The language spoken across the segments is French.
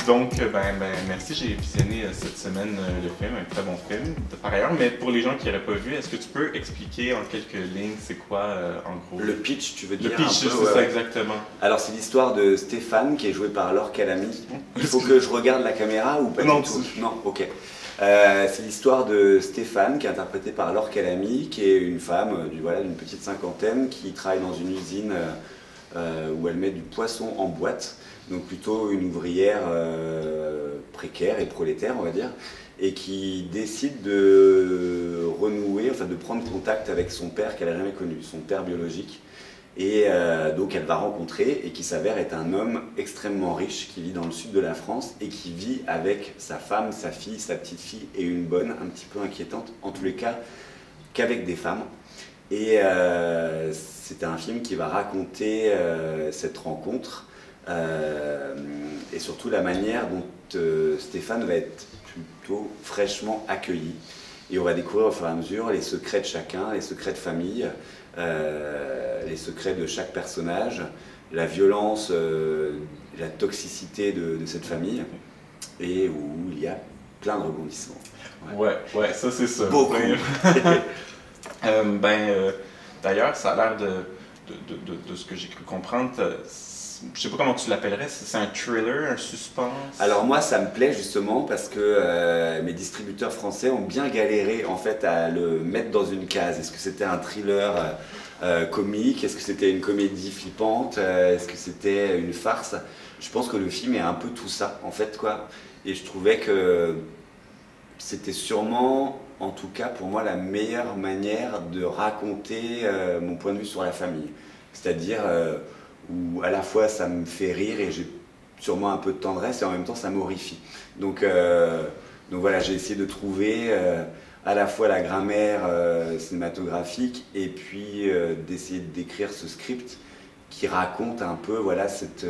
Donc, merci, j'ai visionné cette semaine le film, un très bon film par ailleurs, mais pour les gens qui n'auraient pas vu, est-ce que tu peux expliquer en quelques lignes c'est quoi en gros? Le pitch, tu veux dire? Le pitch, c'est ça exactement. Alors c'est l'histoire de Stéphane qui est joué par Laure Calamy. Il faut que je regarde la caméra ou pas Non, du tout? Non, ok. C'est l'histoire de Stéphane qui est interprété par Laure Calamy, qui est une femme d'une petite cinquantaine qui travaille dans une usine où elle met du poisson en boîte. Donc plutôt une ouvrière précaire et prolétaire, on va dire, et qui décide de renouer, enfin de prendre contact avec son père qu'elle n'a jamais connu, son père biologique. Et donc elle va rencontrer et qui s'avère être un homme extrêmement riche qui vit dans le sud de la France et qui vit avec sa femme, sa fille, sa petite fille et une bonne, un petit peu inquiétante, en tous les cas qu'avec des femmes. Et c'est un film qui va raconter cette rencontre et surtout la manière dont Stéphane va être plutôt fraîchement accueilli. Et on va découvrir au fur et à mesure les secrets de chacun, les secrets de famille, les secrets de chaque personnage, la violence, la toxicité de cette famille, et où il y a plein de rebondissements. Ouais, ça c'est ça. Beaucoup. D'ailleurs, ça a l'air de ce que j'ai cru comprendre. Je sais pas comment tu l'appellerais, c'est un thriller, un suspense? Alors moi ça me plaît justement parce que mes distributeurs français ont bien galéré en fait à le mettre dans une case. Est-ce que c'était un thriller comique? Est-ce que c'était une comédie flippante? Est-ce que c'était une farce? Je pense que le film est un peu tout ça en fait quoi. Et je trouvais que c'était sûrement, en tout cas pour moi, la meilleure manière de raconter mon point de vue sur la famille. C'est-à-dire où à la fois ça me fait rire et j'ai sûrement un peu de tendresse et en même temps ça m'horrifie. Donc voilà, j'ai essayé de trouver à la fois la grammaire cinématographique et puis d'essayer de décrire ce script qui raconte un peu voilà, cette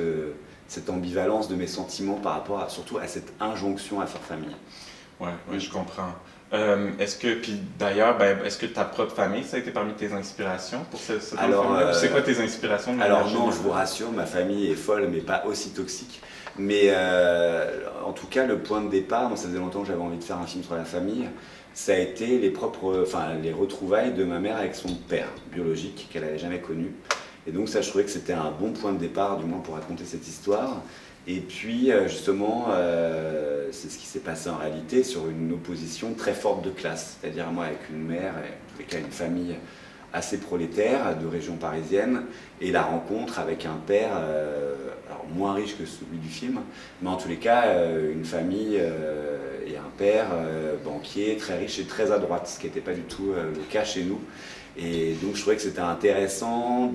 ambivalence de mes sentiments par rapport surtout à cette injonction à faire famille. Ouais, je comprends. Est-ce que, puis d'ailleurs, est-ce que ta propre famille, ça a été parmi tes inspirations pour ce film-là? C'est quoi tes inspirations? Alors non, je vous rassure, ma famille est folle, mais pas aussi toxique. Mais en tout cas, le point de départ, moi ça faisait longtemps que j'avais envie de faire un film sur la famille, ça a été les retrouvailles de ma mère avec son père biologique, qu'elle n'avait jamais connu. Et donc ça, je trouvais que c'était un bon point de départ, du moins pour raconter cette histoire. Et puis justement, c'est ce qui s'est passé en réalité sur une opposition très forte de classe. C'est-à-dire moi avec une mère, et en tous les cas une famille assez prolétaire de région parisienne, et la rencontre avec un père, alors moins riche que celui du film, mais en tous les cas une famille et un père banquier, très riche et très à droite, ce qui n'était pas du tout le cas chez nous. Et donc je trouvais que c'était intéressant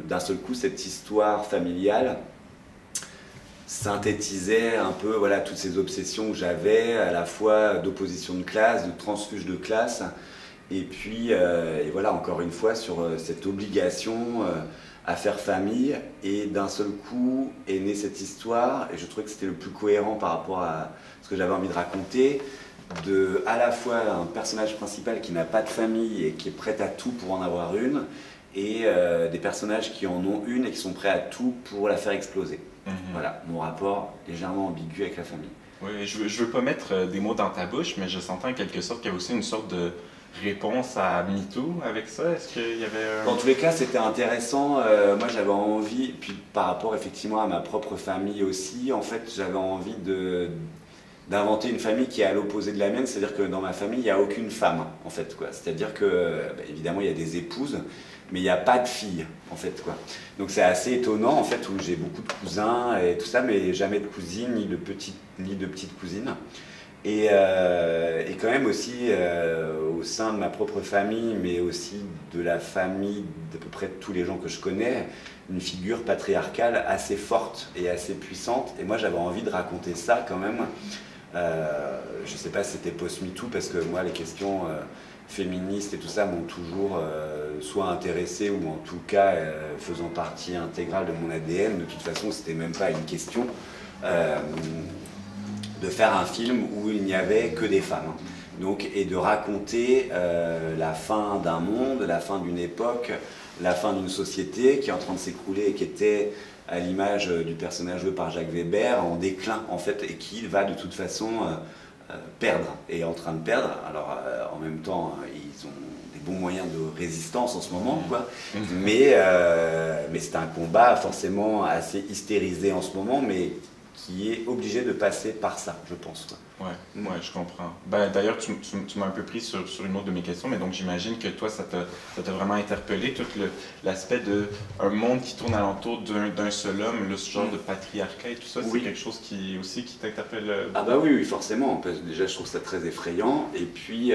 d'un seul coup cette histoire familiale synthétisait un peu voilà, toutes ces obsessions que j'avais, à la fois d'opposition de classe, de transfuge de classe, et puis et voilà, encore une fois sur cette obligation à faire famille, et d'un seul coup est née cette histoire, et je trouvais que c'était le plus cohérent par rapport à ce que j'avais envie de raconter, de à la fois un personnage principal qui n'a pas de famille et qui est prêt à tout pour en avoir une, et des personnages qui en ont une et qui sont prêts à tout pour la faire exploser. Voilà, mon rapport légèrement ambigu avec la famille. Oui, je veux pas mettre des mots dans ta bouche, mais je sentais en quelque sorte qu'il y a aussi une sorte de réponse à MeToo avec ça. Est-ce qu'il y avait Dans tous les cas, c'était intéressant. Moi, j'avais envie, puis par rapport effectivement à ma propre famille aussi, en fait, j'avais envie d'inventer une famille qui est à l'opposé de la mienne, c'est-à-dire que dans ma famille, il n'y a aucune femme, en fait, quoi. C'est-à-dire que, évidemment, il y a des épouses, mais il n'y a pas de filles, en fait, quoi. Donc c'est assez étonnant, en fait, où j'ai beaucoup de cousins et tout ça, mais jamais de cousines, ni de petites cousines. Et quand même aussi, au sein de ma propre famille, mais aussi de la famille d'à peu près tous les gens que je connais, une figure patriarcale assez forte et assez puissante. Et moi, j'avais envie de raconter ça quand même. Je ne sais pas si c'était post-MeToo, parce que moi, les questions féministes et tout ça m'ont toujours soit intéressé, ou en tout cas faisant partie intégrale de mon ADN. De toute façon, c'était même pas une question de faire un film où il n'y avait que des femmes. Donc, et de raconter la fin d'un monde, la fin d'une époque, la fin d'une société qui est en train de s'écrouler et qui était à l'image du personnage joué par Jacques Weber, en déclin en fait, et qui va de toute façon perdre, et est en train de perdre. Alors en même temps, ils ont des bons moyens de résistance en ce moment, quoi. Mais c'est un combat forcément assez hystérisé en ce moment, mais qui est obligé de passer par ça, je pense. Ouais, je comprends. Ben, d'ailleurs, tu m'as un peu pris sur une autre de mes questions, mais donc j'imagine que toi, ça t'a vraiment interpellé, tout l'aspect d'un monde qui tourne alentour d'un seul homme, là, ce genre de patriarcat et tout ça, c'est quelque chose qui t'interpelle? Ah bah oui, forcément. Parce que déjà, je trouve ça très effrayant. Et puis,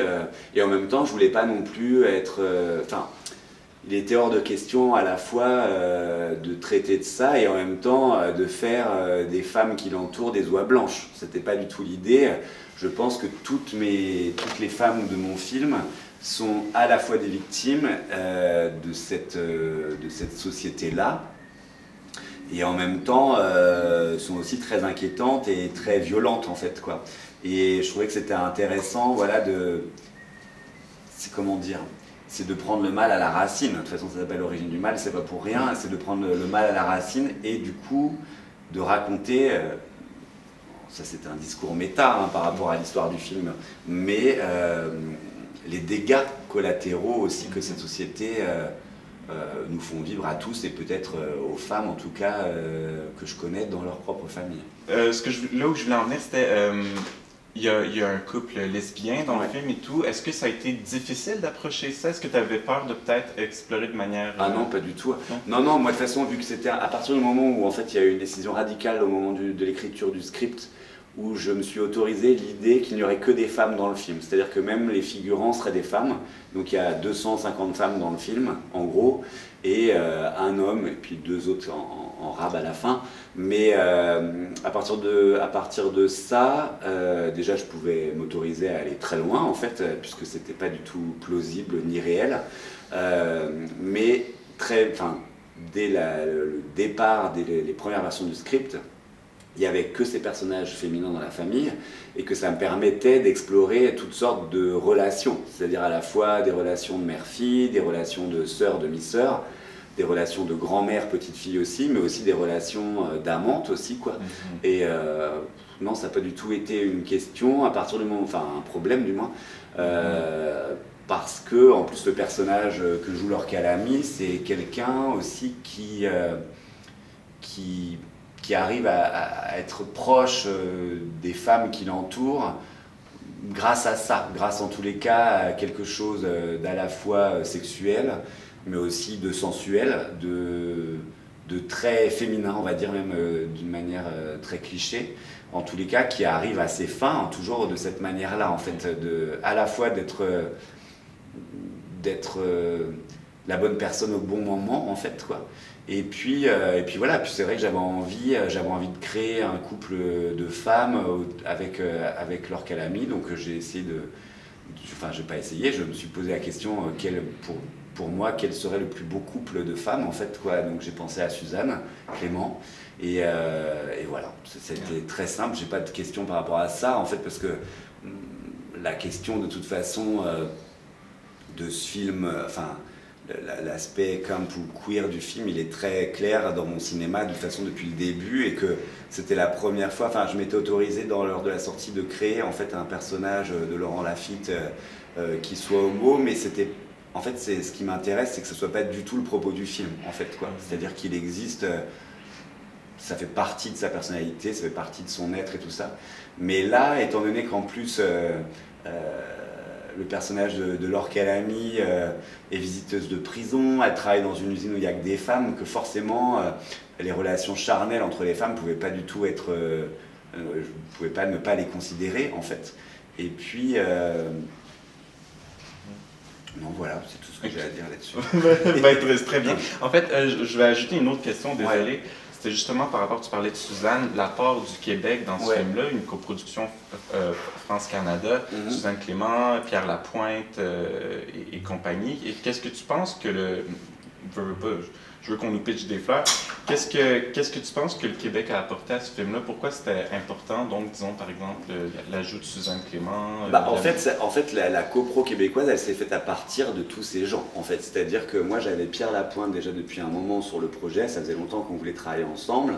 et en même temps, je voulais pas non plus être... il était hors de question à la fois de traiter de ça et en même temps de faire des femmes qui l'entourent des oies blanches. C'était pas du tout l'idée. Je pense que toutes les femmes de mon film sont à la fois des victimes de cette société-là et en même temps sont aussi très inquiétantes et très violentes en fait, quoi. Et je trouvais que c'était intéressant, voilà, c'est comment dire, c'est de prendre le mal à la racine. De toute façon, ça s'appelle l'origine du mal, c'est pas pour rien. C'est de prendre le mal à la racine et du coup de raconter. Ça, c'est un discours méta par rapport à l'histoire du film, mais les dégâts collatéraux aussi que cette société nous font vivre à tous et peut-être aux femmes, en tout cas, que je connais dans leur propre famille. Là où je voulais en venir, c'était. Il y a un couple lesbien dans le film et tout. Est-ce que ça a été difficile d'approcher ça? Est-ce que tu avais peur de peut-être explorer de manière... Ah non, pas du tout. Non, moi de toute façon, vu que c'était à partir du moment où en fait il y a eu une décision radicale au moment de l'écriture du script, où je me suis autorisé l'idée qu'il n'y aurait que des femmes dans le film. C'est-à-dire que même les figurants seraient des femmes. Donc il y a 250 femmes dans le film, en gros, et un homme, et puis 2 autres en rab à la fin. Mais à partir de ça, déjà je pouvais m'autoriser à aller très loin, en fait, puisque c'était pas du tout plausible ni réel. Mais dès le départ, dès les premières versions du script, il n'y avait que ces personnages féminins dans la famille et que ça me permettait d'explorer toutes sortes de relations, c'est-à-dire à la fois des relations de mère-fille, des relations de sœur, demi-sœur, des relations de grand-mère, petite-fille aussi, mais aussi des relations d'amantes aussi, quoi. Et non, ça n'a pas du tout été une question, à partir du moment, enfin un problème du moins, parce que en plus le personnage que joue Laure Calamy, c'est quelqu'un aussi qui arrive à être proche des femmes qui l'entourent grâce à ça, grâce en tous les cas à quelque chose d'à la fois sexuel, mais aussi de sensuel, de très féminin, on va dire même d'une manière très cliché, en tous les cas qui arrive à ses fins, toujours de cette manière-là, en fait, à la fois d'être la bonne personne au bon moment, en fait, quoi. Et puis voilà, puis c'est vrai que j'avais envie de créer un couple de femmes avec Laure Calamy, donc j'ai essayé j'ai pas essayé, je me suis posé la question pour moi quel serait le plus beau couple de femmes, en fait, quoi. Donc j'ai pensé à Suzanne, Clément, et voilà, c'était très simple, j'ai pas de question par rapport à ça, en fait, parce que la question de toute façon de ce film, l'aspect camp ou queer du film, il est très clair dans mon cinéma de toute façon depuis le début, et que c'était la première fois, je m'étais autorisé lors de la sortie de créer en fait un personnage de Laurent Lafitte qui soit homo, mais c'était en fait ce qui m'intéresse, c'est que ce soit pas du tout le propos du film, en fait, quoi. C'est-à-dire qu'il existe, ça fait partie de sa personnalité, ça fait partie de son être et tout ça. Mais là, étant donné qu'en plus le personnage de Laure Calamy est visiteuse de prison, elle travaille dans une usine où il n'y a que des femmes, que forcément les relations charnelles entre les femmes ne pouvaient pas du tout être... je ne pouvais pas ne pas les considérer, en fait. Et puis... non, voilà, c'est tout ce que j'ai à dire là-dessus. C'est très bien. En fait, je vais ajouter une autre question, désolé. Ouais. C'était justement par rapport, tu parlais de Suzanne, l'apport du Québec dans ce film-là, une coproduction France-Canada, Suzanne Clément, Pierre Lapointe et compagnie. Et qu'est-ce que tu penses que je veux qu'on nous pitche des fleurs, Qu'est-ce que tu penses que le Québec a apporté à ce film-là? Pourquoi c'était important? Donc, disons, par exemple, l'ajout de Suzanne Clément. En fait la copro québécoise, elle s'est faite à partir de tous ces gens. En fait, c'est-à-dire que moi, j'avais Pierre Lapointe déjà depuis un moment sur le projet. Ça faisait longtemps qu'on voulait travailler ensemble.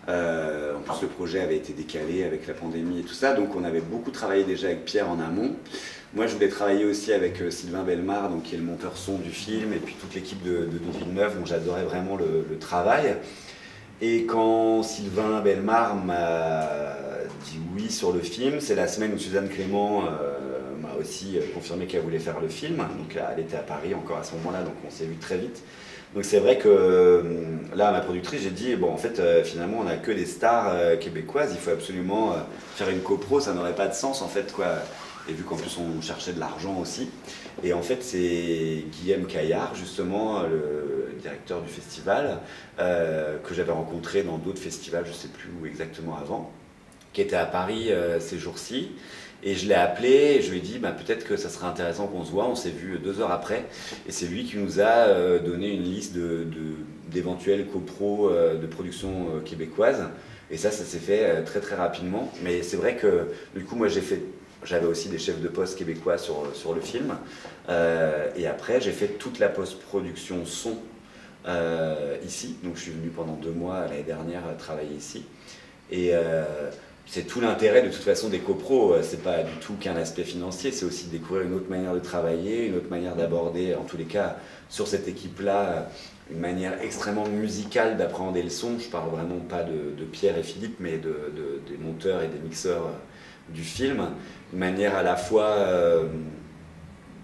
En plus, le projet avait été décalé avec la pandémie et tout ça. Donc, on avait beaucoup travaillé déjà avec Pierre en amont. Moi, je voulais travailler aussi avec Sylvain Bellemare, donc, qui est le monteur son du film, et puis toute l'équipe de Villeneuve, donc j'adorais vraiment le travail. Et quand Sylvain Bellemare m'a dit oui sur le film, c'est la semaine où Suzanne Clément m'a aussi confirmé qu'elle voulait faire le film. Donc elle était à Paris encore à ce moment-là, donc on s'est vu très vite. Donc c'est vrai que là, à ma productrice, j'ai dit, bon, en fait, finalement, on n'a que des stars québécoises, il faut absolument faire une copro, ça n'aurait pas de sens, en fait, quoi. Et vu qu'en plus, on cherchait de l'argent aussi. Et en fait, c'est Guillaume Caillard, justement, le directeur du festival, que j'avais rencontré dans d'autres festivals, je ne sais plus où exactement avant, qui était à Paris ces jours-ci. Et je l'ai appelé et je lui ai dit bah, peut-être que ça serait intéressant qu'on se voit. On s'est vu 2 heures après et c'est lui qui nous a donné une liste d'éventuels copros de production québécoise. Et ça s'est fait très très rapidement. Mais c'est vrai que du coup moi j'avais aussi des chefs de poste québécois sur le film. Et après j'ai fait toute la post-production son ici. Donc je suis venu pendant 2 mois l'année dernière travailler ici. Et c'est tout l'intérêt de toute façon des copros, c'est pas du tout qu'un aspect financier, c'est aussi de découvrir une autre manière de travailler, une autre manière d'aborder, en tous les cas sur cette équipe-là, une manière extrêmement musicale d'appréhender le son. Je parle vraiment pas de Pierre et Philippe, mais des monteurs et des mixeurs du film. Une manière à la fois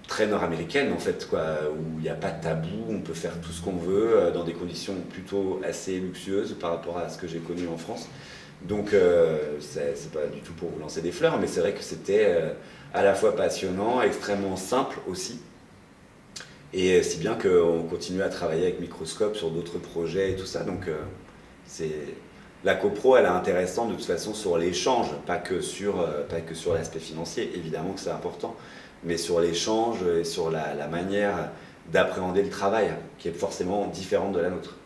très nord-américaine en fait, quoi, où il n'y a pas de tabou, on peut faire tout ce qu'on veut dans des conditions plutôt assez luxueuses par rapport à ce que j'ai connu en France. Donc c'est pas du tout pour vous lancer des fleurs, mais c'est vrai que c'était à la fois passionnant, extrêmement simple aussi. Et si bien qu'on continue à travailler avec Microscope sur d'autres projets et tout ça. Donc la copro, elle est intéressante de toute façon sur l'échange, pas que sur l'aspect financier, évidemment que c'est important, mais sur l'échange et sur la manière d'appréhender le travail, qui est forcément différente de la nôtre.